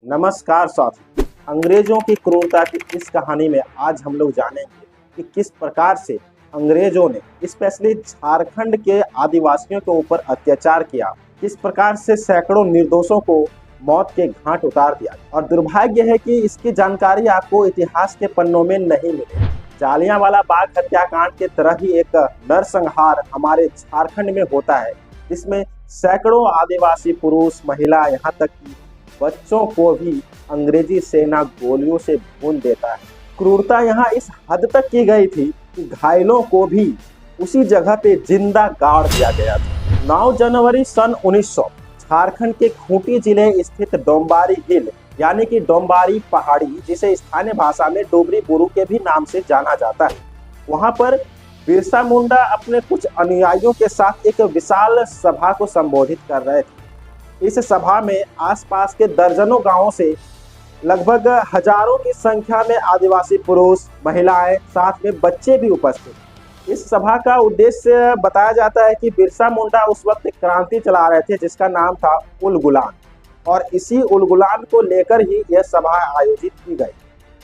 नमस्कार साथियों। अंग्रेजों की क्रूरता की इस कहानी में आज हम लोग जानेंगे कि किस प्रकार से अंग्रेजों ने स्पेशली झारखंड के आदिवासियों के ऊपर अत्याचार किया, किस प्रकार से सैकड़ों निर्दोषों को मौत के घाट उतार दिया। और दुर्भाग्य है कि इसकी जानकारी आपको इतिहास के पन्नों में नहीं मिले। जालियांवाला बाग हत्याकांड के तरह ही एक नरसंहार हमारे झारखंड में होता है, जिसमें सैकड़ों आदिवासी पुरुष, महिला, यहाँ तक कि बच्चों को भी अंग्रेजी सेना गोलियों से भून देता है। क्रूरता यहाँ इस हद तक की गई थी कि घायलों को भी उसी जगह पे जिंदा गाड़ दिया गया था। 9 जनवरी सन 1900 झारखंड के खूंटी जिले स्थित डोम्बारी हिल यानी कि डोम्बारी पहाड़ी, जिसे स्थानीय भाषा में डोबरी बुरु के भी नाम से जाना जाता है, वहां पर बिरसा मुंडा अपने कुछ अनुयायियों के साथ एक विशाल सभा को संबोधित कर रहे थे। इस सभा में आसपास के दर्जनों गांवों से लगभग हजारों की संख्या में आदिवासी पुरुष, महिलाएं, साथ में बच्चे भी उपस्थित। इस सभा का उद्देश्य बताया जाता है कि बिरसा मुंडा उस वक्त एक क्रांति चला रहे थे जिसका नाम था उलगुलान, और इसी उलगुलान को लेकर ही यह सभा आयोजित की गई।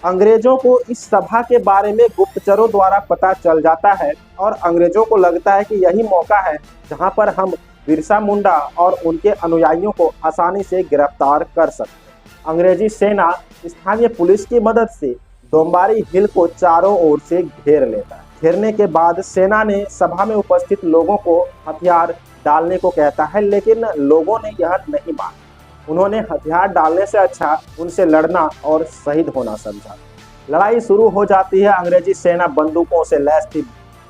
अंग्रेजों को इस सभा के बारे में गुप्तचरों द्वारा पता चल जाता है और अंग्रेजों को लगता है कि यही मौका है जहां पर हम बिरसा मुंडा और उनके अनुयायियों को आसानी से गिरफ्तार कर सकते। अंग्रेजी सेना स्थानीय पुलिस की मदद से डोम्बारी हिल को चारों ओर से घेर लेता है। घेरने के बाद सेना ने सभा में उपस्थित लोगों को हथियार डालने को कहता है, लेकिन लोगों ने यह नहीं माना। उन्होंने हथियार डालने से अच्छा उनसे लड़ना और शहीद होना समझा। लड़ाई शुरू हो जाती है। अंग्रेजी सेना बंदूकों से लैस थी।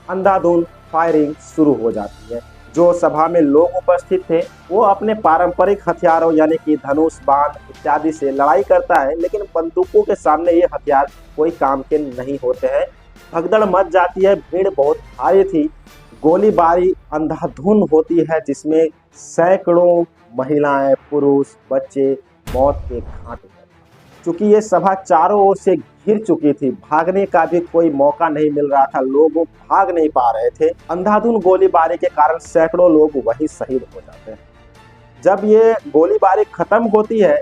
अंधाधुंध फायरिंग शुरू हो जाती है। जो सभा में लोग उपस्थित थे वो अपने पारंपरिक हथियारों यानी कि धनुष, बाण इत्यादि से लड़ाई करता है, लेकिन बंदूकों के सामने ये हथियार कोई काम के नहीं होते हैं। भगदड़ मच जाती है। भीड़ बहुत भारी थी। गोलीबारी अंधाधुंध होती है, जिसमें सैकड़ों महिलाएं, पुरुष, बच्चे मौत के घाट उतरे। चूंकि ये सभा चारों ओर से घिर चुकी थी, भागने का भी कोई मौका नहीं मिल रहा था, लोग भाग नहीं पा रहे थे। अंधाधुंध गोलीबारी के कारण सैकड़ों लोग वहीं शहीद हो जाते हैं। जब ये गोलीबारी खत्म होती है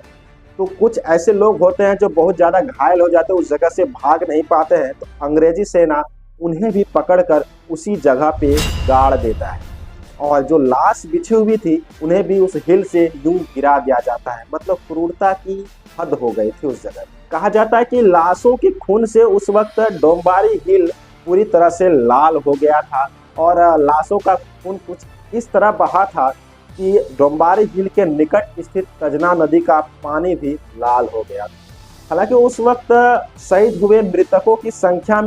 तो कुछ ऐसे लोग होते हैं जो बहुत ज्यादा घायल हो जाते हैं, उस जगह से भाग नहीं पाते हैं, तो अंग्रेजी सेना उन्हें भी पकड़कर उसी जगह पे गाड़ देता है, और जो लाश बिछी हुई थी उन्हें भी उस हिल से यूं गिरा दिया जाता है। मतलब क्रूरता की हद हो गई थी उस जगह। कहा जाता है कि लाशों के खून से उस वक्त डोम्बारी हिल पूरी तरह से लाल हो गया था, और लाशों का खून कुछ इस तरह बहा था कि डोम्बारी हिल के निकट स्थित कजना नदी का पानी भी लाल हो गया था। हालांकि उस वक्त शहीद हुए मृतकों की संख्या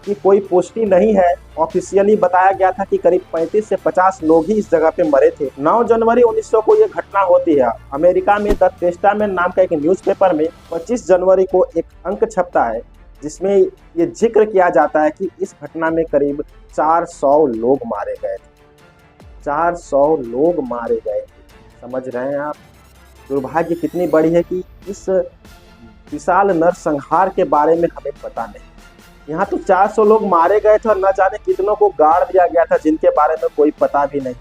की कोई पुष्टि नहीं है। ऑफिशियली बताया गया था कि करीब 35 से 50 लोग ही इस जगह पे मरे थे। 9 जनवरी 1900 को यह घटना होती है। अमेरिका में द टेस्टामेंट नाम का एक न्यूज़पेपर में 25 जनवरी को एक अंक छपता है, जिसमें ये जिक्र किया जाता है कि इस घटना में करीब 400 लोग मारे गए थे। 400 लोग मारे गए थे। समझ रहे हैं आप? दुर्भाग्य कितनी बड़ी है कि इस विशाल नरसंहार के बारे में हमें पता नहीं। यहाँ तो 400 लोग मारे गए थे और न जाने कितनों को गाड़ दिया गया था, जिनके बारे में कोई पता भी नहीं।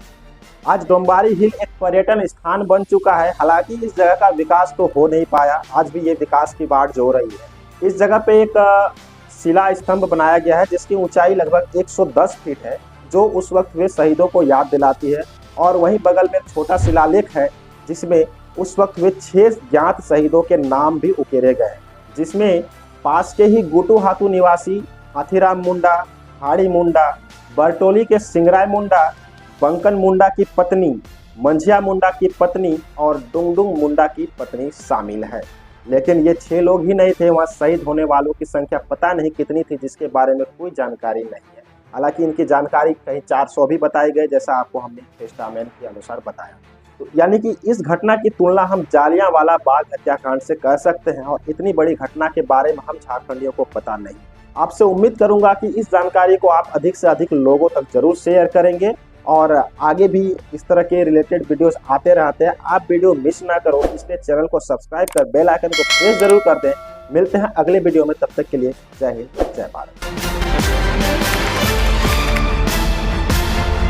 आज डोम्बारी हिल एक पर्यटन स्थान बन चुका है। हालांकि इस जगह का विकास तो हो नहीं पाया, आज भी ये विकास की बाट जो रही है। इस जगह पे एक शिला स्तंभ बनाया गया है जिसकी ऊंचाई लगभग 110 फीट है, जो उस वक्त हुए शहीदों को याद दिलाती है। और वहीं बगल में छोटा शिलालेख है जिसमें उस वक्त हुए 6 ज्ञात शहीदों के नाम भी उकेरे गए, जिसमें पास के ही गुटू हातू निवासी हाथीराम मुंडा, हाड़ी मुंडा, बरटोली के सिंगराय मुंडा, बंकन मुंडा की पत्नी, मंझिया मुंडा की पत्नी और डुंगडुंग मुंडा की पत्नी शामिल है। लेकिन ये 6 लोग ही नहीं थे। वहाँ शहीद होने वालों की संख्या पता नहीं कितनी थी, जिसके बारे में कोई जानकारी नहीं है। हालांकि इनकी जानकारी कहीं 400 भी बताई गई, जैसा आपको हमने टेस्टामेंट के अनुसार बताया। तो यानी कि इस घटना की तुलना हम जालियांवाला बाग हत्याकांड से कर सकते हैं, और इतनी बड़ी घटना के बारे में हम झारखंडियों को पता नहीं। आपसे उम्मीद करूंगा कि इस जानकारी को आप अधिक से अधिक लोगों तक जरूर शेयर करेंगे, और आगे भी इस तरह के रिलेटेड वीडियोस आते रहते हैं। आप वीडियो मिस ना करो, इसलिए चैनल को सब्सक्राइब कर बेल आइकन को प्रेस जरूर कर दें। मिलते हैं अगले वीडियो में, तब तक के लिए जय हिंद, जय भारत।